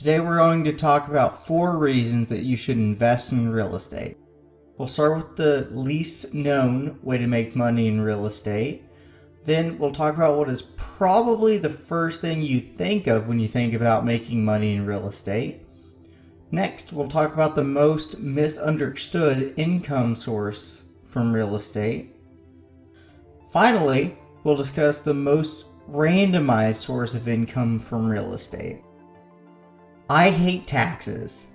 Today we're going to talk about 4 reasons that you should invest in real estate. We'll start with the least known way to make money in real estate. Then we'll talk about what is probably the first thing you think of when you think about making money in real estate. Next, we'll talk about the most misunderstood income source from real estate. Finally, we'll discuss the most randomized source of income from real estate. I hate taxes,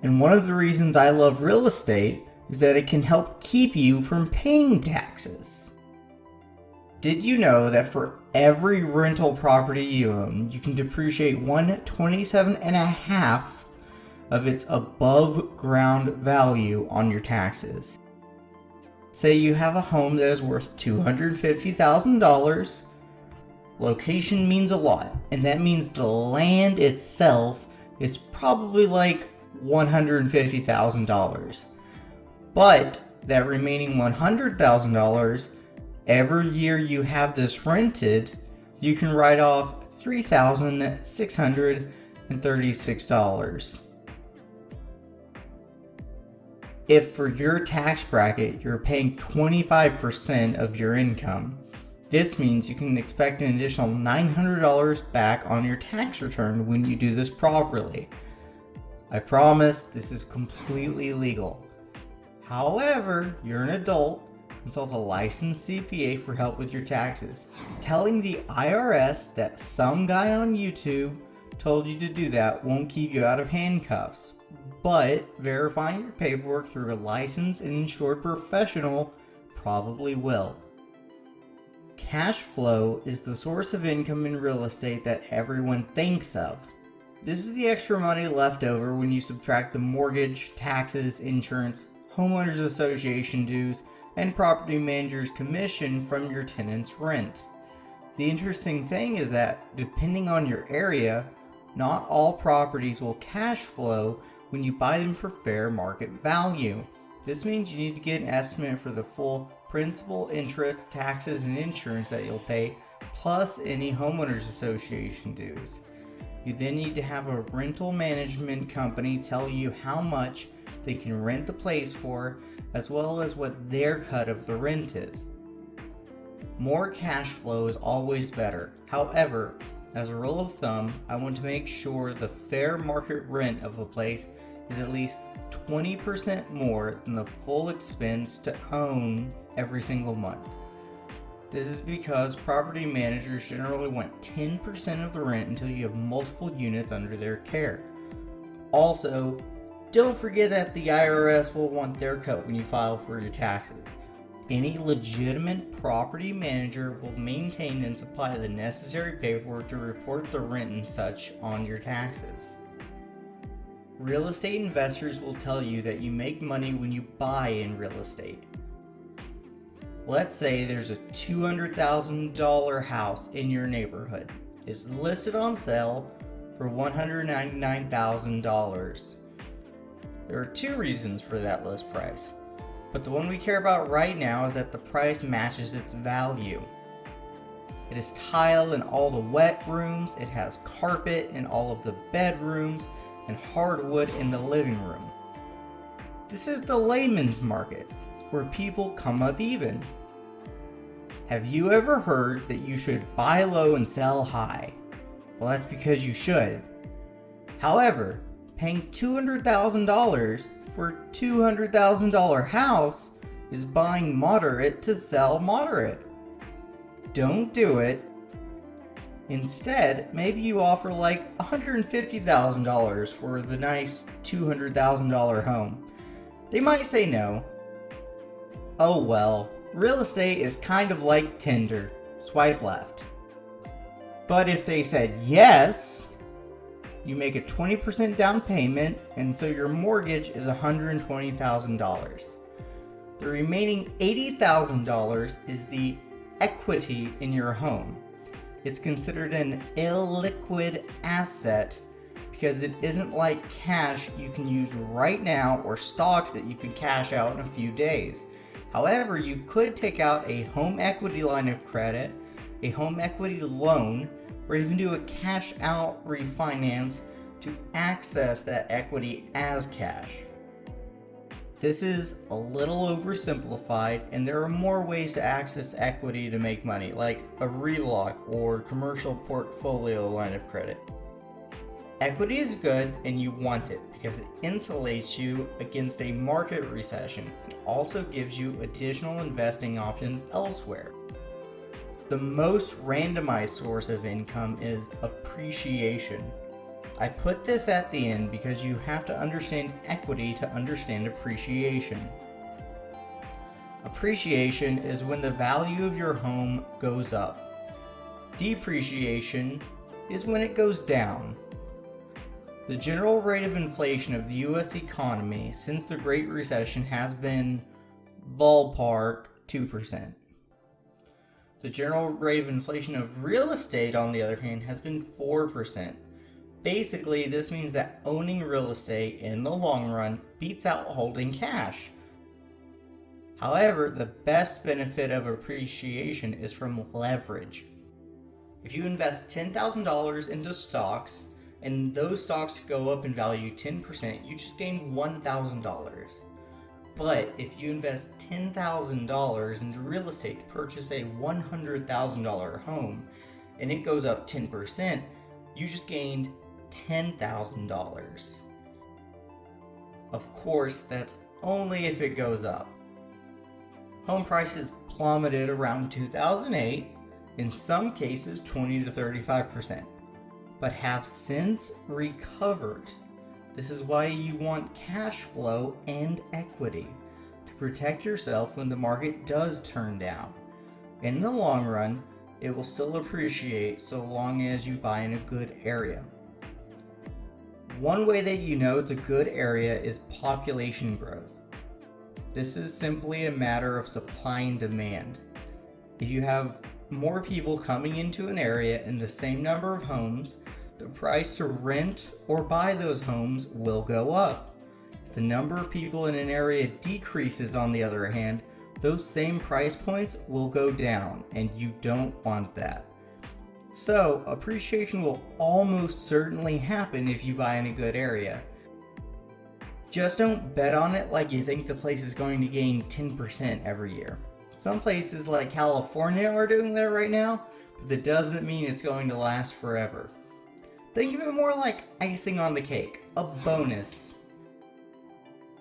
and one of the reasons I love real estate is that it can help keep you from paying taxes. Did you know that for every rental property you own, you can depreciate 1/27.5 of its above ground value on your taxes? Say you have a home that is worth $250,000. Location means a lot, and that means the land itself is probably like $150,000. But that remaining $100,000, every year you have this rented, you can write off $3,636. If for your tax bracket you're paying 25% of your income, this means you can expect an additional $900 back on your tax return when you do this properly. I promise this is completely legal. However, you're an adult, consult a licensed CPA for help with your taxes. Telling the IRS that some guy on YouTube told you to do that won't keep you out of handcuffs, but verifying your paperwork through a licensed and insured professional probably will. Cash flow is the source of income in real estate that everyone thinks of. This is the extra money left over when you subtract the mortgage, taxes, insurance, homeowners association dues, and property manager's commission from your tenant's rent. The interesting thing is that, depending on your area, not all properties will cash flow when you buy them for fair market value. This means you need to get an estimate for the full principal, interest, taxes, and insurance that you'll pay, plus any homeowners association dues. You then need to have a rental management company tell you how much they can rent the place for, as well as what their cut of the rent is. More cash flow is always better. However, as a rule of thumb, I want to make sure the fair market rent of a place is at least 20% more than the full expense to own every single month. This is because property managers generally want 10% of the rent until you have multiple units under their care. Also, don't forget that the IRS will want their cut when you file for your taxes. Any legitimate property manager will maintain and supply the necessary paperwork to report the rent and such on your taxes. Real estate investors will tell you that you make money when you buy in real estate. Let's say there's a $200,000 house in your neighborhood. It's listed on sale for $199,000. There are 2 reasons for that list price, but the one we care about right now is that the price matches its value. It is tile in all the wet rooms, it has carpet in all of the bedrooms, and hardwood in the living room. This is the layman's market, where people come up even. Have you ever heard that you should buy low and sell high? Well, that's because you should. However, paying $200,000 for a $200,000 house is buying moderate to sell moderate. Don't do it. Instead, maybe you offer like $150,000 for the nice $200,000 home. They might say no. Oh well, real estate is kind of like Tinder. Swipe left. But if they said yes, you make a 20% down payment, and so your mortgage is $120,000. The remaining $80,000 is the equity in your home. It's considered an illiquid asset because it isn't like cash you can use right now or stocks that you could cash out in a few days. However, you could take out a home equity line of credit, a home equity loan, or even do a cash out refinance to access that equity as cash. This is a little oversimplified, and there are more ways to access equity to make money, like a relock or commercial portfolio line of credit. Equity is good and you want it because it insulates you against a market recession and also gives you additional investing options elsewhere. The most randomized source of income is appreciation. I put this at the end because you have to understand equity to understand appreciation. Appreciation is when the value of your home goes up. Depreciation is when it goes down. The general rate of inflation of the US economy since the Great Recession has been ballpark 2%. The general rate of inflation of real estate, on the other hand, has been 4%. Basically, this means that owning real estate in the long run beats out holding cash. However, the best benefit of appreciation is from leverage. If you invest $10,000 into stocks and those stocks go up in value 10%, you just gain $1,000. But if you invest $10,000 into real estate to purchase a $100,000 home and it goes up 10%, you just gained $10,000. Of course, that's only if it goes up. Home prices plummeted around 2008, in some cases 20 to 35%, but have since recovered. This is why you want cash flow and equity to protect yourself when the market does turn down. In the long run, it will still appreciate so long as you buy in a good area. One way that you know it's a good area is population growth. This is simply a matter of supply and demand. If you have more people coming into an area in the same number of homes, the price to rent or buy those homes will go up. If the number of people in an area decreases, on the other hand, those same price points will go down, and you don't want that. So, appreciation will almost certainly happen if you buy in a good area. Just don't bet on it like you think the place is going to gain 10% every year. Some places like California are doing that right now, but that doesn't mean it's going to last forever. Think of it more like icing on the cake, a bonus.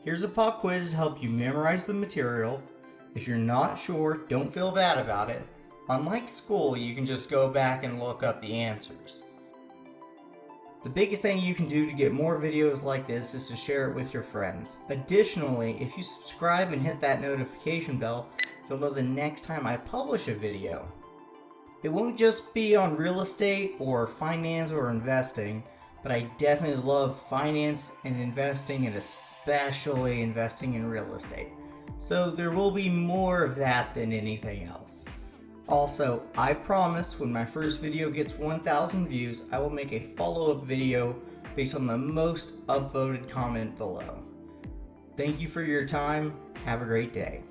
Here's a pop quiz to help you memorize the material. If you're not sure, don't feel bad about it. Unlike school, you can just go back and look up the answers. The biggest thing you can do to get more videos like this is to share it with your friends. Additionally, if you subscribe and hit that notification bell, you'll know the next time I publish a video. It won't just be on real estate or finance or investing, but I definitely love finance and investing, and especially investing in real estate. So there will be more of that than anything else. Also, I promise when my first video gets 1,000 views, I will make a follow-up video based on the most upvoted comment below. Thank you for your time. Have a great day.